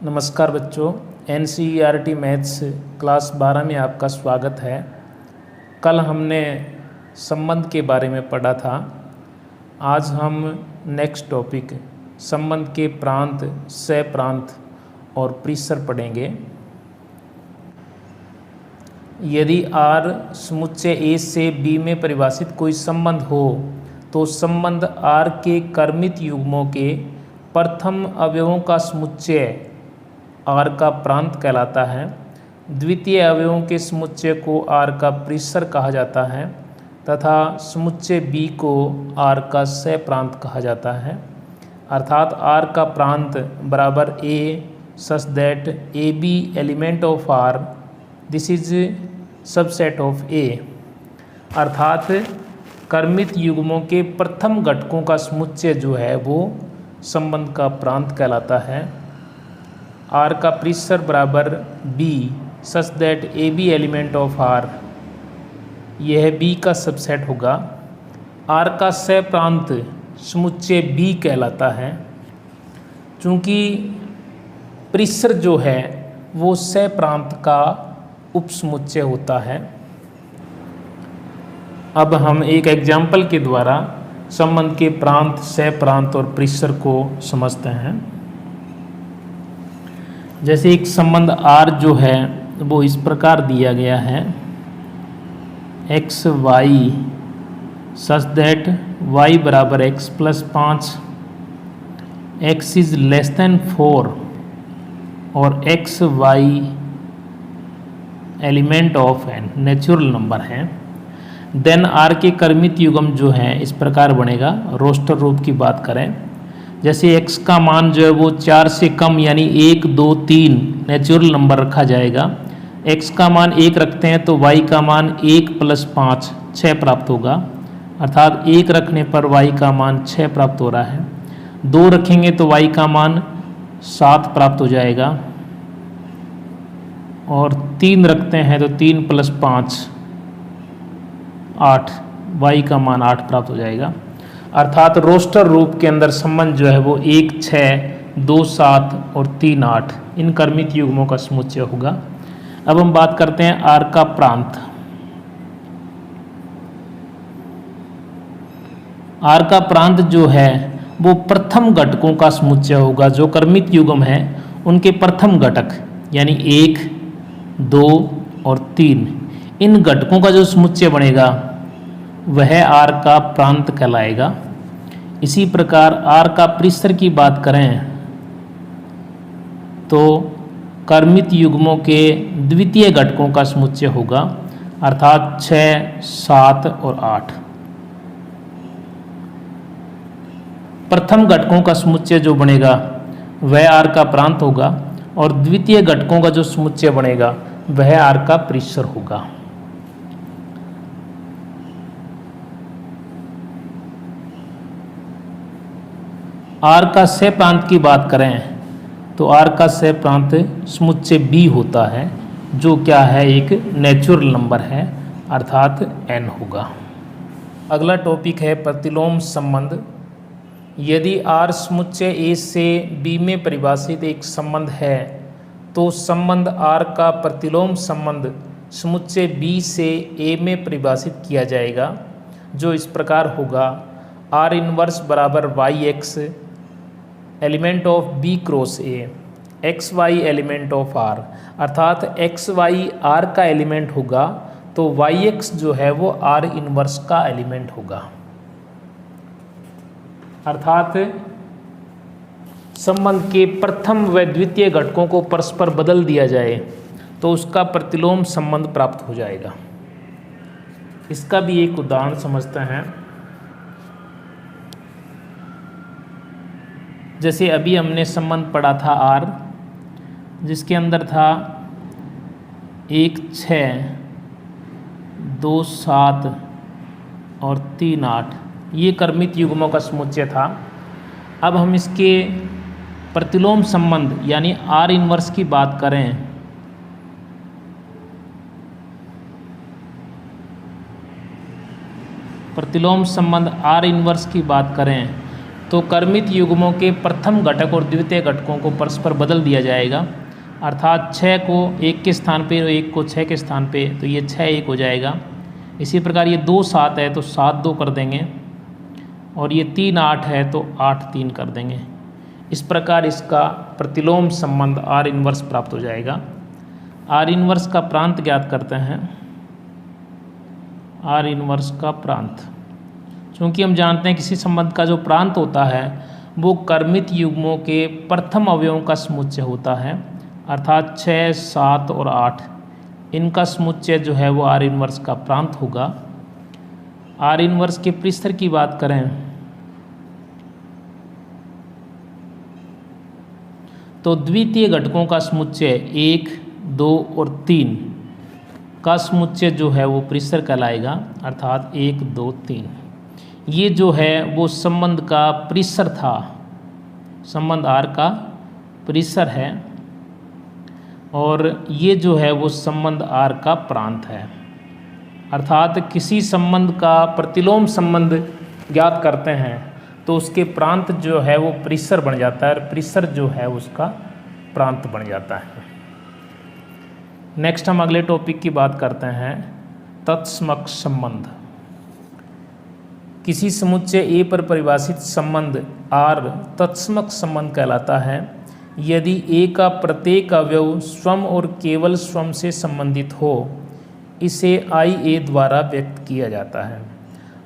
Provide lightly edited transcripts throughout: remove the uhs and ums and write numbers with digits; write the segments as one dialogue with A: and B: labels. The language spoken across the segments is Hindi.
A: नमस्कार बच्चों, NCERT मैथ्स क्लास 12 में आपका स्वागत है। कल हमने संबंध के बारे में पढ़ा था। आज हम नेक्स्ट टॉपिक संबंध के प्रांत, सह-प्रांत और परिसर पढ़ेंगे। यदि R समुच्चय A से B में परिभाषित कोई संबंध हो तो संबंध R के क्रमित युग्मों के प्रथम अवयवों का समुच्चय R का प्रांत कहलाता है। द्वितीय अवयवों के समुच्चय को R का परिसर कहा जाता है तथा समुच्चय B को R का सह प्रांत कहा जाता है। अर्थात R का प्रांत बराबर A such that AB element of R this is subset of A। अर्थात क्रमित युग्मों के प्रथम घटकों का समुच्चय जो है वो संबंध का प्रांत कहलाता है। R का परिसर बराबर B such that AB element of R, यह B का सबसेट होगा। R का सह प्रांत समुच्चय B कहलाता है। चूँकि परिसर जो है वो सह प्रांत का उपसमुच्चय होता है। अब हम एक एग्जाम्पल के द्वारा संबंध के प्रांत, सह प्रांत और परिसर को समझते हैं। जैसे एक संबंध R जो है वो इस प्रकार दिया गया है, x y such that y बराबर x plus 5, x is less than 4 और x y element of n natural number है। देन R के क्रमित युग्म जो है इस प्रकार बनेगा। रोस्टर रूप की बात करें, जैसे x का मान जो है वो 4 से कम यानी 1, 2, 3 नेचुरल नंबर रखा जाएगा। x का मान 1 रखते हैं तो y का मान 1 प्लस 5 6 प्राप्त होगा। अर्थात 1 रखने पर y का मान 6 प्राप्त हो रहा है। 2 रखेंगे तो y का मान 7 प्राप्त हो जाएगा और 3 रखते हैं तो 3 प्लस 5 8, y का मान 8 प्राप्त हो जाएगा। अर्थात रोस्टर रूप के अंदर संबंध जो है वो 1, 6, 2, 7 और 3, 8 इन क्रमित युग्मों का समुच्चय होगा। अब हम बात करते हैं R का प्रांत। R का प्रांत जो है वो प्रथम घटकों का समुच्चय होगा। जो क्रमित युग्म है उनके प्रथम घटक यानी 1, 2 और 3 इन घटकों का जो समुच्चय बनेगा वह R का प्रांत कहलाएगा। इसी प्रकार R का परिसर की बात करें तो क्रमित युग्मों के द्वितीय घटकों का समुच्चय होगा, अर्थात 6, 7 और 8। प्रथम घटकों का समुच्चय जो बनेगा वह R का प्रांत होगा और द्वितीय घटकों का जो समुच्चय बनेगा वह R का परिसर होगा। R का सह प्रांत की बात करें तो R का सह प्रांत समुच्चय B होता है, जो क्या है एक नेचुरल नंबर है, अर्थात n होगा। अगला टॉपिक है प्रतिलोम संबंध। यदि R समुच्चय A से B में परिभाषित एक संबंध है तो संबंध R का प्रतिलोम संबंध समुच्चय B से A में परिभाषित किया जाएगा, जो इस प्रकार होगा। R इनवर्स बराबर yx element of B cross A, x y element of R। अर्थात एक्स वाई R का एलिमेंट होगा तो yx जो है वो R इनवर्स का एलिमेंट होगा। अर्थात संबंध के प्रथम व द्वितीय घटकों को परस्पर बदल दिया जाए तो उसका प्रतिलोम संबंध प्राप्त हो जाएगा। इसका भी एक उदाहरण समझते हैं। जैसे अभी हमने संबंध पढ़ा था R, जिसके अंदर था 1, 6, 2, 7 और 3, 8 ये क्रमित युग्मों का समुच्चय था। अब हम इसके प्रतिलोम संबंध यानी R इनवर्स की बात करें प्रतिलोम संबंध R इनवर्स की बात करें तो कर्मित युग्मों के प्रथम घटक और द्वितीय घटकों को परस्पर बदल दिया जाएगा, अर्थात 6 को 1 के स्थान पे और 1 को 6 के स्थान पे, तो ये 6 1 हो जाएगा। इसी प्रकार ये 2 7 है तो 7 2 कर देंगे, और ये 3 8 है तो 8 3 कर देंगे। इस प्रकार इसका प्रतिलोम संबंध आर इन्वर्स प्राप्त हो जाएगा। आर इन्वर्स का प्रांत ज्ञात करते हैं। आर इन्वर्स का प्रांत, क्योंकि हम जानते हैं किसी संबंध का जो प्रांत होता है वो कर्मित युग्मों के प्रथम अवयवों का समुच्चय होता है, अर्थात 6 7 और 8 इनका समुच्चय जो है वो आर इन्वर्स का प्रांत होगा। आर इन्वर्स के परिसर की बात करें तो द्वितीय घटकों का समुच्चय 1 2 और 3 का समुच्चय जो है वो परिसर कहलाएगा, अर्थात 1 2 3। ये जो है वो संबंध का परिसर था, संबंध आर का परिसर है, और ये जो है वो संबंध आर का प्रांत है। अर्थात किसी संबंध का प्रतिलोम संबंध ज्ञात करते हैं तो उसके प्रांत जो है वो परिसर बन जाता है, और परिसर जो है उसका प्रांत बन जाता है। नेक्स्ट हम अगले टॉपिक की बात करते हैं, तत्समक संबंध। किसी समुच्चय ए पर परिभाषित संबंध आर तत्समक संबंध कहलाता है यदि ए का प्रत्येक अवयव स्वयं और केवल स्वयं से संबंधित हो। इसे आई ए द्वारा व्यक्त किया जाता है,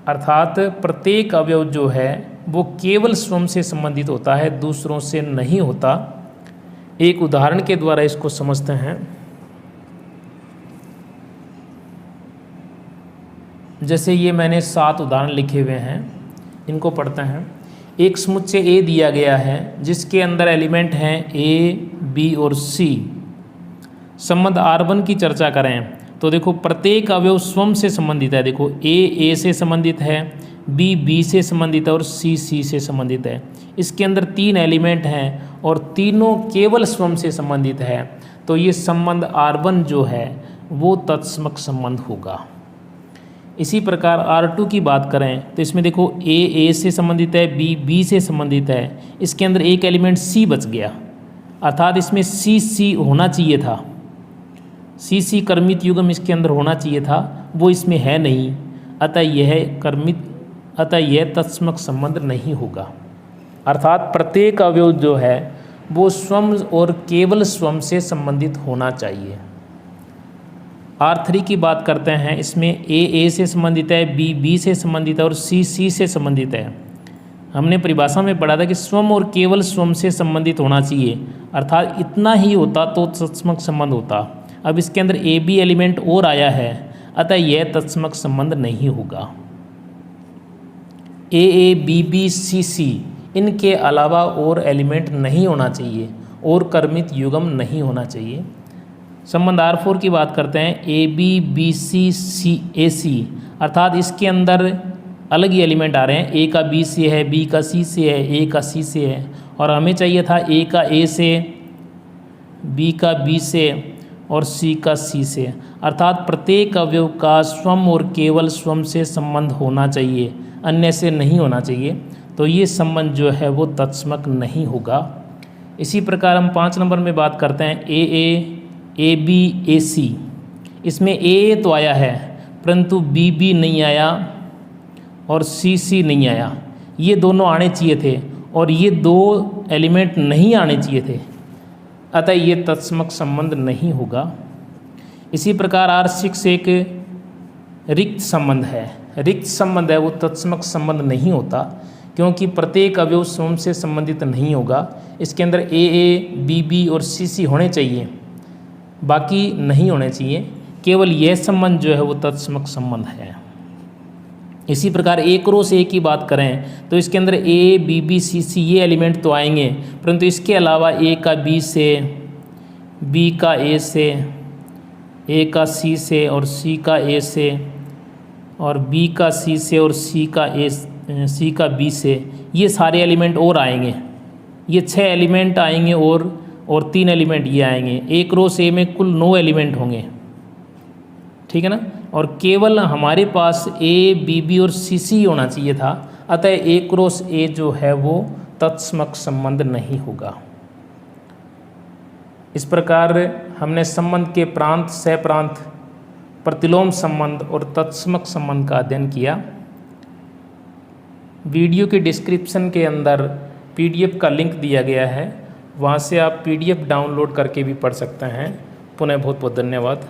A: अर्थात प्रत्येक अवयव जो है वो केवल स्वयं से संबंधित होता है, दूसरों से नहीं होता। एक उदाहरण के द्वारा इसको समझते हैं। जैसे ये मैंने 7 उदाहरण लिखे हुए हैं, इनको पढ़ते हैं। एक समुच्चय ए दिया गया है जिसके अंदर एलिमेंट हैं ए बी और सी। संबंध R1 की चर्चा करें तो देखो प्रत्येक अवयव स्वयं से संबंधित है। देखो ए से संबंधित है, बी से संबंधित है और सी से संबंधित है। इसके अंदर 3 एलिमेंट हैं और तीनों केवल स्वयं से संबंधित है, तो ये संबंध R1 जो है वो तत्समक संबंध होगा। इसी प्रकार R2 की बात करें तो इसमें देखो ए से संबंधित है, बी से संबंधित है। इसके अंदर एक एलिमेंट सी बच गया, अर्थात इसमें सी होना चाहिए था, सी कर्मित युग्म इसके अंदर होना चाहिए था, वो इसमें है नहीं, अतः यह तत्समक संबंध नहीं होगा। अर्थात प्रत्येक अवयव जो है वो स्वयं और केवल स्वयं से संबंधित होना चाहिए। R3 की बात करते हैं। इसमें ए से संबंधित है, बी से संबंधित है और सी से संबंधित है। हमने परिभाषा में पढ़ा था कि स्वयं और केवल स्वयं से संबंधित होना चाहिए, अर्थात इतना ही होता तो तत्समक संबंध होता। अब इसके अंदर ए बी एलिमेंट और आया है, अतः यह तत्समक संबंध नहीं होगा। ए बी सी इनके अलावा और एलिमेंट नहीं होना चाहिए और कर्मित युग्म नहीं होना चाहिए। संबंध R4 की बात करते हैं। ए बी सी ए सी, अर्थात इसके अंदर अलग ही एलिमेंट आ रहे हैं। ए का बी से है, बी का सी से है, ए का सी से है, और हमें चाहिए था ए का ए से, बी का बी से और सी का सी से। अर्थात प्रत्येक अवयव का स्वयं और केवल स्वयं से संबंध होना चाहिए, अन्य से नहीं होना चाहिए, तो ये संबंध जो है वो तत्समक नहीं होगा। इसी प्रकार हम 5 नंबर में बात करते हैं ए बी ए सी। इसमें ए तो आया है परंतु बी नहीं आया और सी नहीं आया। ये दोनों आने चाहिए थे और ये 2 एलिमेंट नहीं आने चाहिए थे, अतः ये तत्समक संबंध नहीं होगा। इसी प्रकार R6 एक रिक्त संबंध है। रिक्त संबंध है वो तत्समक संबंध नहीं होता, क्योंकि प्रत्येक अवयव स्वयं से संबंधित नहीं होगा। इसके अंदर ए बी और सी होने चाहिए, बाकी नहीं होने चाहिए। केवल यह संबंध जो है वो तत्समक संबंध है। इसी प्रकार ए क्रॉस ए की बात करें तो इसके अंदर ए बी सी ये एलिमेंट तो आएंगे, परंतु इसके अलावा ए का बी से, बी का ए से, ए का सी से और सी का ए से, और बी का सी से और सी का बी से, ये सारे एलिमेंट और आएंगे। ये 6 एलिमेंट आएंगे और 3 एलिमेंट ये आएंगे। ए क्रॉस ए में कुल 9 एलिमेंट होंगे, ठीक है ना। और केवल हमारे पास ए बी और सी होना चाहिए था, अतः ए क्रॉस ए जो है वो तत्समक संबंध नहीं होगा। इस प्रकार हमने संबंध के प्रांत, सहप्रांत, प्रतिलोम संबंध और तत्समक संबंध का अध्ययन किया। वीडियो के डिस्क्रिप्शन के अंदर पीडीएफ का लिंक दिया गया है, वहाँ से आप पीडीएफ डाउनलोड करके भी पढ़ सकते हैं। पुनः बहुत बहुत धन्यवाद।